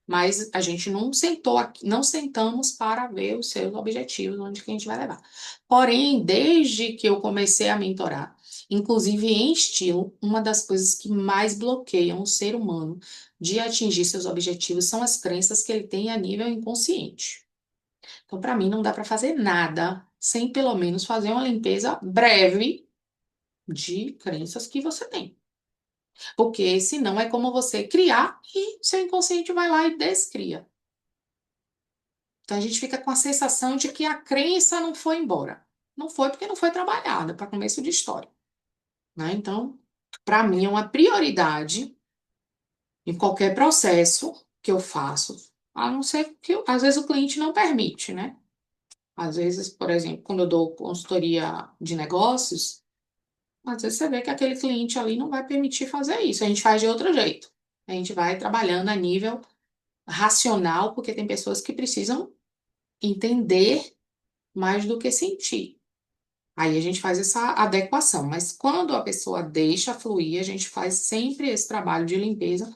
Mas a gente não sentou aqui, não sentamos para ver os seus objetivos, onde que a gente vai levar. Porém, desde que eu comecei a mentorar, inclusive em estilo, uma das coisas que mais bloqueiam o ser humano de atingir seus objetivos são as crenças que ele tem a nível inconsciente. Então, para mim, não dá para fazer nada sem pelo menos fazer uma limpeza breve de crenças que você tem. Porque senão é como você criar e seu inconsciente vai lá e descria. Então a gente fica com a sensação de que a crença não foi embora. Não foi porque não foi trabalhada, para começo de história, né? Então, para mim é uma prioridade em qualquer processo que eu faço, A não ser que, às vezes, o cliente não permite, né? Às vezes, por exemplo, quando eu dou consultoria de negócios, às vezes você vê que aquele cliente ali não vai permitir fazer isso. A gente faz de outro jeito. A gente vai trabalhando a nível racional, porque tem pessoas que precisam entender mais do que sentir. Aí a gente faz essa adequação. Mas quando a pessoa deixa fluir, a gente faz sempre esse trabalho de limpeza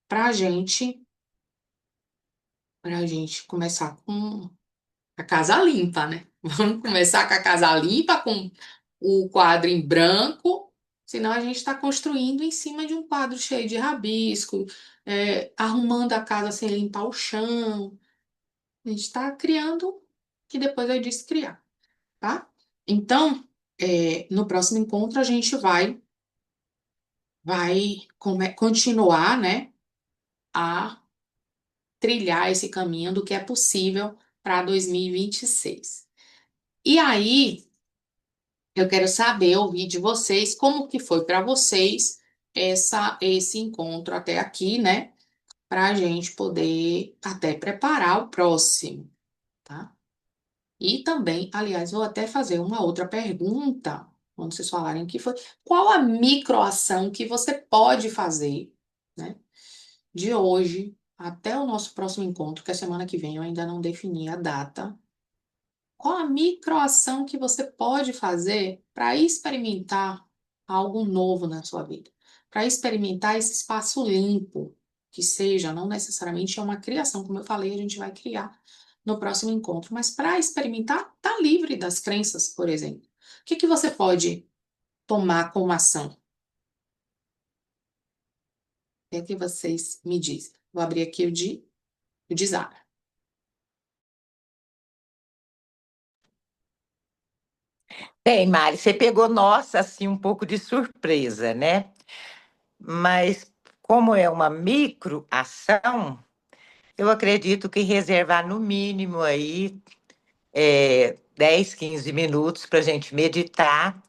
para a gente começar com a casa limpa, né? Vamos começar com a casa limpa, com o quadro em branco, senão a gente está construindo em cima de um quadro cheio de rabisco, arrumando a casa sem limpar o chão. A gente está criando, que depois eu disse criar, tá? Então, no próximo encontro a gente vai continuar, né, a trilhar esse caminho do que é possível para 2026. E aí, eu quero saber, ouvir de vocês, como que foi para vocês esse encontro até aqui, né? Para a gente poder até preparar o próximo, tá? E também, aliás, vou até fazer uma outra pergunta, quando vocês falarem que foi, qual a microação que você pode fazer, né? De hoje até o nosso próximo encontro, que é semana que vem, eu ainda não defini a data. Qual a microação que você pode fazer para experimentar algo novo na sua vida? Para experimentar esse espaço limpo, que seja, não necessariamente é uma criação, como eu falei, a gente vai criar no próximo encontro, mas para experimentar, tá livre das crenças, por exemplo. O que que você pode tomar como ação? O que é que vocês me dizem? Vou abrir aqui o de Zara. Bem, Mari, você pegou nossa assim um pouco de surpresa, né? Mas como é uma microação, eu acredito que reservar no mínimo aí 10, 15 minutos para a gente meditar,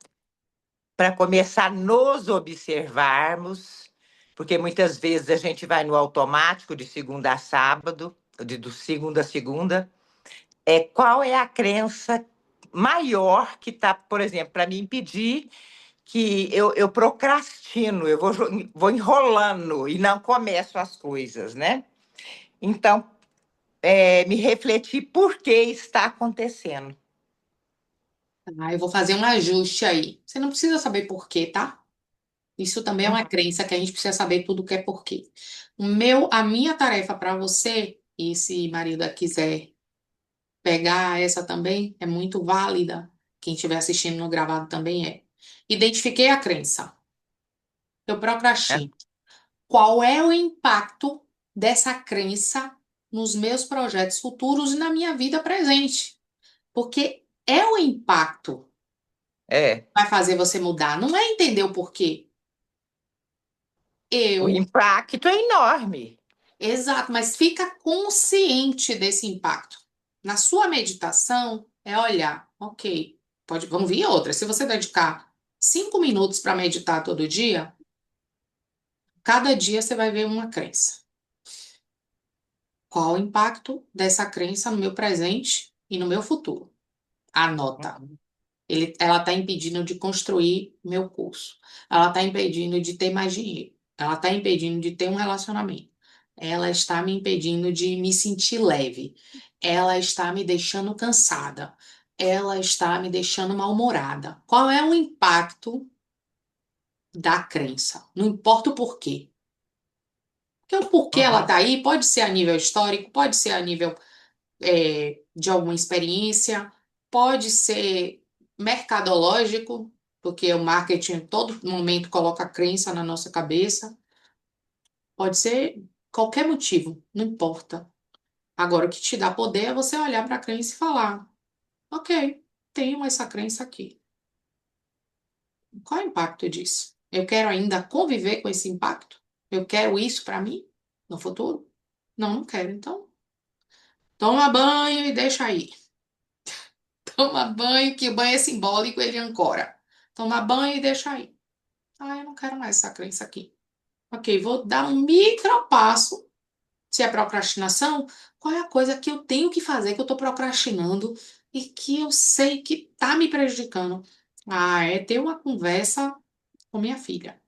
para começar a nos observarmos, porque muitas vezes a gente vai no automático de segunda a sábado, de segunda a segunda. Qual é a crença maior que está, por exemplo, para me impedir que eu procrastino, eu vou enrolando e não começo as coisas, né? Então, me refletir por que está acontecendo. Ah, eu vou fazer um ajuste aí. Você não precisa saber por quê, tá? Isso também é uma Uhum. crença que a gente precisa saber tudo que é por quê. A minha tarefa para você, e se Marilda quiser pegar essa também, é muito válida. Quem estiver assistindo no gravado também é. Identifiquei a crença. Eu procrastino. Qual é o impacto dessa crença nos meus projetos futuros e na minha vida presente? Porque é o impacto que É, vai fazer você mudar, não é entender o porquê. o Eu impacto é enorme. Exato, mas fica consciente desse impacto. Na sua meditação, é olhar, ok, vão vir outras. Se você dedicar 5 minutos para meditar todo dia, cada dia você vai ver uma crença. Qual o impacto dessa crença no meu presente e no meu futuro? Anota. Uhum. Ela está impedindo de construir meu curso. Ela está impedindo de ter mais dinheiro. Ela está impedindo de ter um relacionamento. Ela está me impedindo de me sentir leve. Ela está me deixando cansada. Ela está me deixando mal-humorada. Qual é o impacto da crença? Não importa o porquê. Porque o porquê ela Uhum. está aí pode ser a nível histórico, pode ser a nível de alguma experiência, pode ser mercadológico, porque o marketing todo momento coloca crença na nossa cabeça, pode ser qualquer motivo, não importa. Agora, o que te dá poder é você olhar para a crença e falar: ok, tenho essa crença aqui. Qual é o impacto disso? Eu quero ainda conviver com esse impacto? Eu quero isso para mim no futuro? Não, não quero. Então, toma banho e deixa aí. Toma banho, que o banho é simbólico, ele ancora. Toma banho e deixa aí. Ah, eu não quero mais essa crença aqui. Ok, vou dar um micro passo. Se é procrastinação, qual é a coisa que eu tenho que fazer, que eu estou procrastinando e que eu sei que está me prejudicando? Ah, é ter uma conversa com minha filha.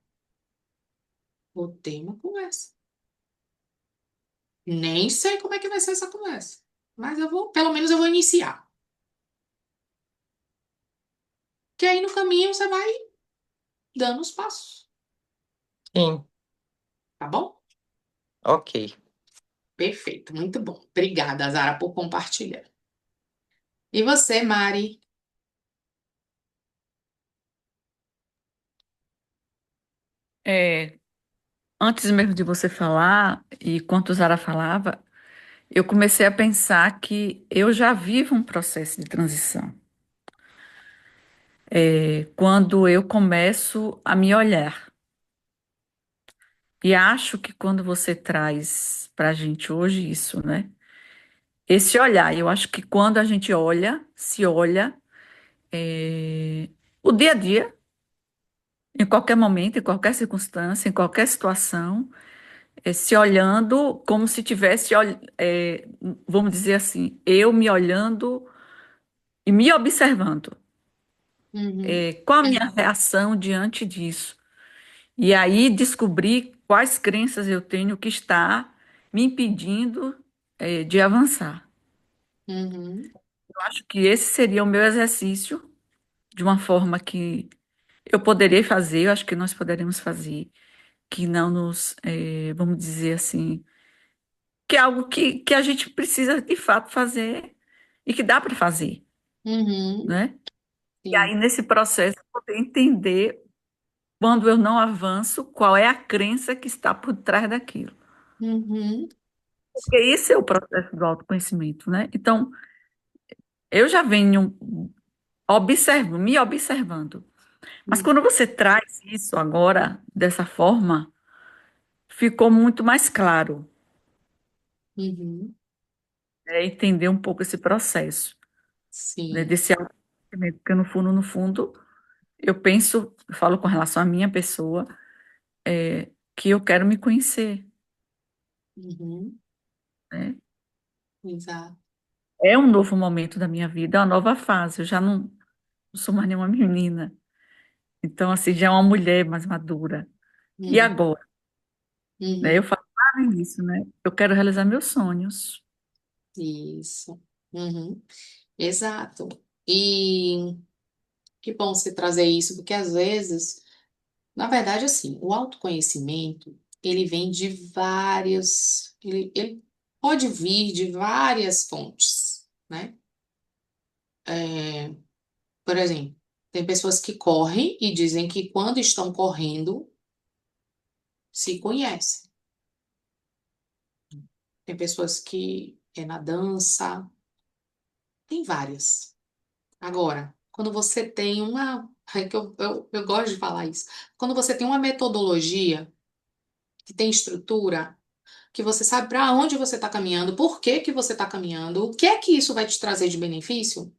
Vou ter uma conversa. Nem sei como é que vai ser essa conversa, mas pelo menos eu vou iniciar. Que aí no caminho você vai dando os passos, Sim, tá bom? ok. Perfeito, muito bom. Obrigada, Zara, por compartilhar. E você, Mari? É, antes mesmo de você falar, e enquanto Zara falava, eu comecei a pensar que eu já vivo um processo de transição. Quando eu começo a me olhar. E acho que quando você traz para a gente hoje isso, né? Esse olhar, eu acho que quando a gente olha, se olha, é, o dia a dia, em qualquer momento, em qualquer circunstância, em qualquer situação, se olhando como se tivesse, vamos dizer assim, eu me olhando e me observando. Uhum, Qual a minha reação diante disso? E aí descobrir quais crenças eu tenho que está me impedindo, de avançar. uhum, Eu acho que esse seria o meu exercício, de uma forma que eu poderia fazer, eu acho que nós poderíamos fazer, que não nos, vamos dizer assim, que é algo que a gente precisa de fato fazer e que dá para fazer, uhum, né? E aí, sim, nesse processo, eu poder entender, quando eu não avanço, qual é a crença que está por trás daquilo. uhum, Porque esse é o processo do autoconhecimento, né? Então, eu já venho me observando. Mas uhum, quando você traz isso agora dessa forma, ficou muito mais claro, uhum, né? Entender um pouco esse processo, né? sim, Desse autoconhecimento, porque no fundo, eu penso, eu falo com relação à minha pessoa, que eu quero me conhecer, uhum, né? exato, É um novo momento da minha vida, é uma nova fase. Eu já não sou mais nenhuma menina. Então, assim, já é uma mulher mais madura. E uhum, agora, né? Eu uhum, falo lá no início, né? Eu quero realizar meus sonhos. isso, uhum, exato. E que bom você trazer isso, porque às vezes, na verdade, assim, o autoconhecimento, ele vem de ele pode vir de várias fontes, né? É, por exemplo, tem pessoas que correm e dizem que quando estão correndo, se conhecem. Tem pessoas que é na dança, tem várias. Agora, quando você tem uma. É que eu gosto de falar isso. Quando você tem uma metodologia que tem estrutura, que você sabe para onde você está caminhando, por que que você está caminhando, o que é que isso vai te trazer de benefício,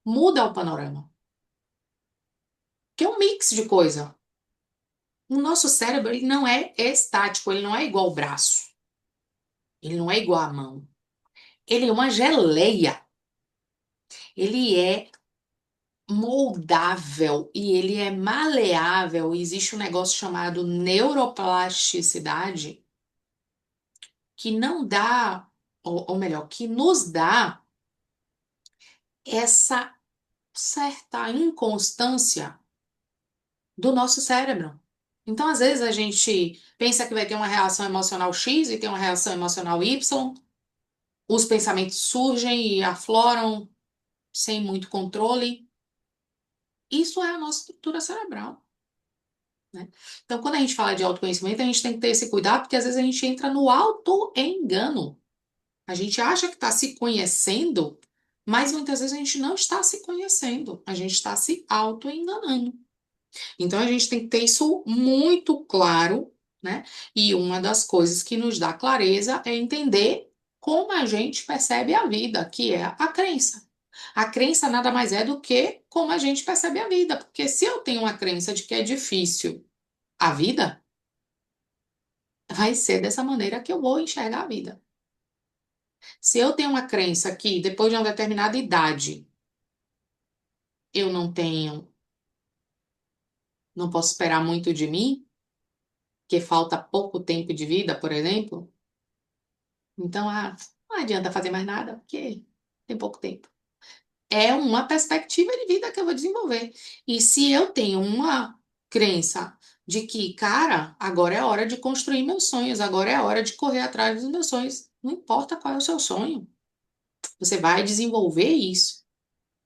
muda o panorama. Que é um mix de coisa. O nosso cérebro, ele não é estático, ele não é igual ao braço, ele não é igual à mão. Ele é uma geleia. Ele é moldável e ele é maleável. Existe um negócio chamado neuroplasticidade que não dá, ou melhor, que nos dá essa certa inconstância do nosso cérebro. Então, às vezes, a gente pensa que vai ter uma reação emocional X e tem uma reação emocional Y, os pensamentos surgem e afloram sem muito controle. Isso é a nossa estrutura cerebral, né? Então, quando a gente fala de autoconhecimento, a gente tem que ter esse cuidado, porque às vezes a gente entra no auto-engano. A gente acha que está se conhecendo, mas muitas vezes a gente não está se conhecendo, a gente está se auto-enganando. Então, a gente tem que ter isso muito claro, né? E uma das coisas que nos dá clareza é entender como a gente percebe a vida, que é a crença. A crença nada mais é do que como a gente percebe a vida, porque se eu tenho uma crença de que é difícil a vida, vai ser dessa maneira que eu vou enxergar a vida. Se eu tenho uma crença que depois de uma determinada idade eu não posso esperar muito de mim, que falta pouco tempo de vida, por exemplo, então não adianta fazer mais nada, porque tem pouco tempo. É uma perspectiva de vida que eu vou desenvolver. E se eu tenho uma crença de que, cara, agora é hora de construir meus sonhos, agora é hora de correr atrás dos meus sonhos, não importa qual é o seu sonho, você vai desenvolver isso.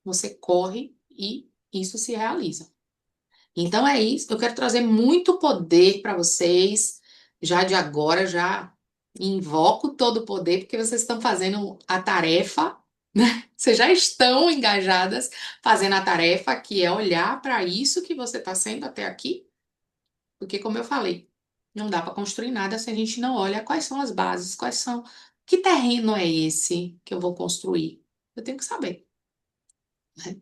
Você corre e isso se realiza. Então é isso. Eu quero trazer muito poder para vocês. Já de agora, já invoco todo o poder, porque vocês estão fazendo a tarefa, né? Vocês já estão engajadas fazendo a tarefa, que é olhar para isso que você está sendo até aqui. Porque, como eu falei, não dá para construir nada se a gente não olha quais são as bases, quais são. Que terreno é esse que eu vou construir? Eu tenho que saber, né?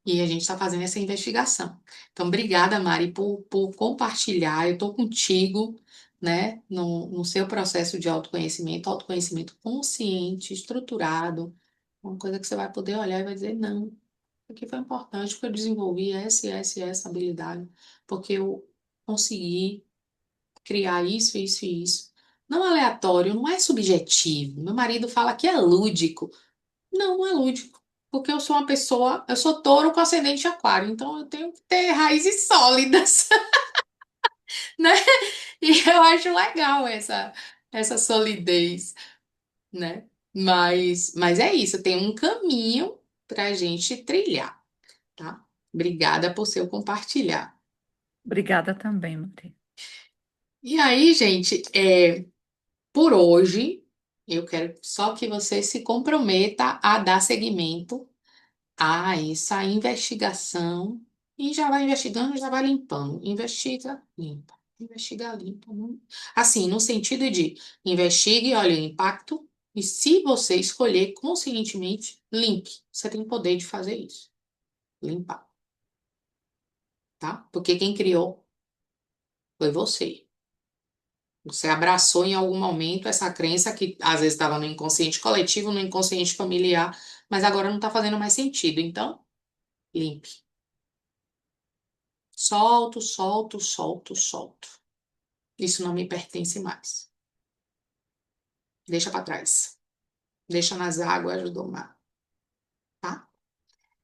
E a gente está fazendo essa investigação. Então, obrigada, Mari, por compartilhar. Eu estou contigo, né, no seu processo de autoconhecimento consciente, estruturado, uma coisa que você vai poder olhar e vai dizer, não, isso aqui foi importante, porque eu desenvolvi essa habilidade, porque eu consegui criar isso, isso e isso. Não é aleatório, não é subjetivo. Meu marido fala que é lúdico. Não, não é lúdico. Porque eu sou uma pessoa, eu sou touro com ascendente em aquário, então eu tenho que ter raízes sólidas, né? E eu acho legal essa solidez, né? Mas é isso, tem um caminho pra gente trilhar, tá? Obrigada por seu compartilhar. Obrigada também, Matheus. E aí, gente, por hoje, eu quero só que você se comprometa a dar seguimento essa investigação e já vai investigando, já vai limpando. Investiga, limpa. Investiga, limpa. Assim, no sentido de investigue, olha o impacto e se você escolher conscientemente, limpe. Você tem o poder de fazer isso. Limpar, tá? Porque quem criou foi você. Você abraçou em algum momento essa crença que às vezes estava no inconsciente coletivo, no inconsciente familiar, mas agora não está fazendo mais sentido. Então, limpe. Solto, solto, solto, solto. Isso não me pertence mais. Deixa para trás. Deixa nas águas do mar, tá?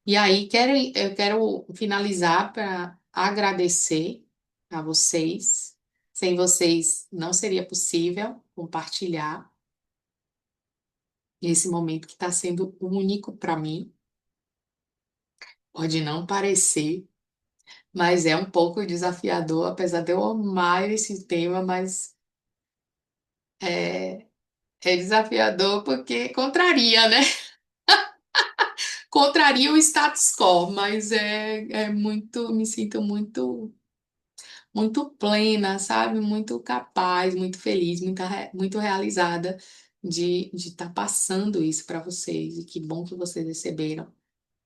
E aí, eu quero finalizar para agradecer a vocês. Sem vocês, não seria possível compartilhar esse momento que está sendo único para mim. Pode não parecer, mas é um pouco desafiador, apesar de eu amar esse tema, mas é, é desafiador porque contraria, né? Contraria o status quo, mas é muito, me sinto muito plena, sabe? Muito capaz, muito feliz, muito realizada de estar passando isso para vocês. E que bom que vocês receberam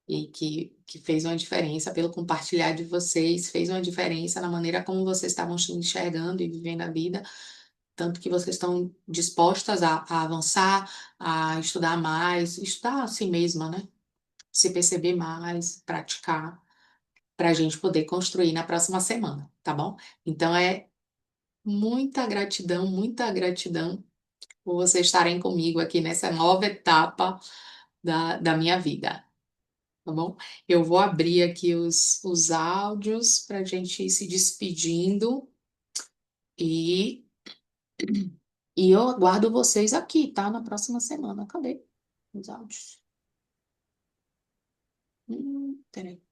e que fez uma diferença pelo compartilhar de vocês, fez uma diferença na maneira como vocês estavam se enxergando e vivendo a vida. Tanto que vocês estão dispostas a avançar, a estudar mais, estudar a si mesma, né? Se perceber mais, praticar, para a gente poder construir na próxima semana, tá bom? Então é muita gratidão por vocês estarem comigo aqui nessa nova etapa da minha vida, tá bom? Eu vou abrir aqui os áudios para a gente ir se despedindo e, e eu aguardo vocês aqui, tá? Na próxima semana. Cadê os áudios? Peraí.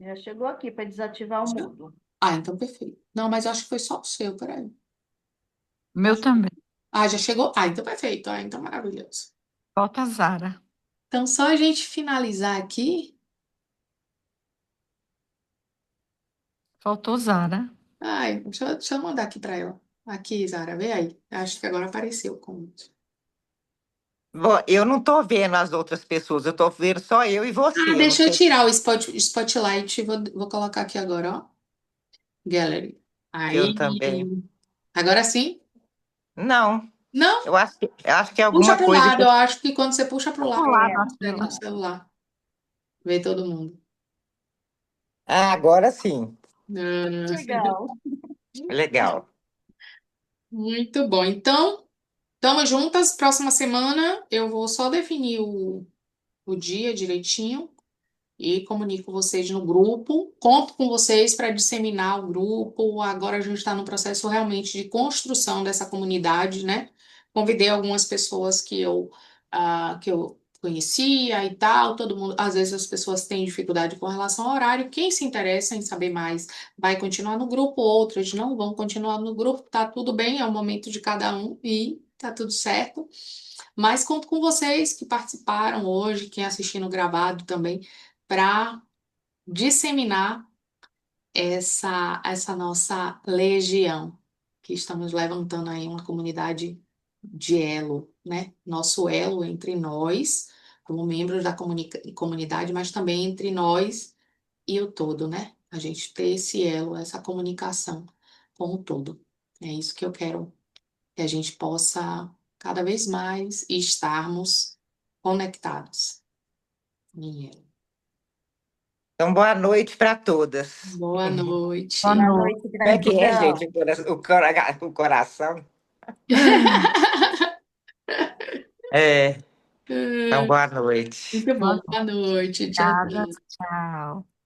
Já chegou aqui para desativar o mudo. Ah, então perfeito. Não, mas eu acho que foi só o seu, peraí. Meu também. Ah, já chegou? Ah, então perfeito. Ah, então maravilhoso. Falta a Zara. Então, só a gente finalizar aqui. Faltou Zara. Ai, deixa eu mandar aqui para ela. Aqui, Zara, vê aí. Acho que agora apareceu o convite. Eu não estou vendo as outras pessoas, eu estou vendo só eu e Ah, você. Eu não deixa eu sei, tirar o spotlight. Vou colocar aqui agora, ó. Gallery. eu Aí. também. Agora sim? Não, Não, eu acho que é puxa alguma para o coisa lado. que. Eu acho que quando você puxa para o lado, Pro lado, É, acho que consegue no celular. Ver todo mundo. Ah, agora sim. Ah, legal. Legal. muito bom. Então, estamos juntas. Próxima semana eu vou só definir o dia direitinho e comunico vocês no grupo. Conto com vocês para disseminar o grupo. Agora a gente está no processo realmente de construção dessa comunidade, né? Convidei algumas pessoas que eu conhecia e tal. Todo mundo, às vezes as pessoas têm dificuldade com relação ao horário. Quem se interessa em saber mais vai continuar no grupo, outras não vão continuar no grupo. Tá tudo bem, é o momento de cada um e tá tudo certo. Mas conto com vocês que participaram hoje, quem assistindo gravado também para disseminar essa nossa legião, que estamos levantando aí uma comunidade de elo, né? Nosso elo entre nós, como membros da comunidade, mas também entre nós e o todo, né? A gente ter esse elo, essa comunicação com o todo. É isso que eu quero, que a gente possa cada vez mais estarmos conectados em elo. Então, boa noite para todas. Boa boa noite. Boa noite. noite, Como é que é, gente? gratidão. O coração? É, então, boa noite. Muito Boa bom. noite. Boa noite. Tchau, Obrigada. tchau. Tchau.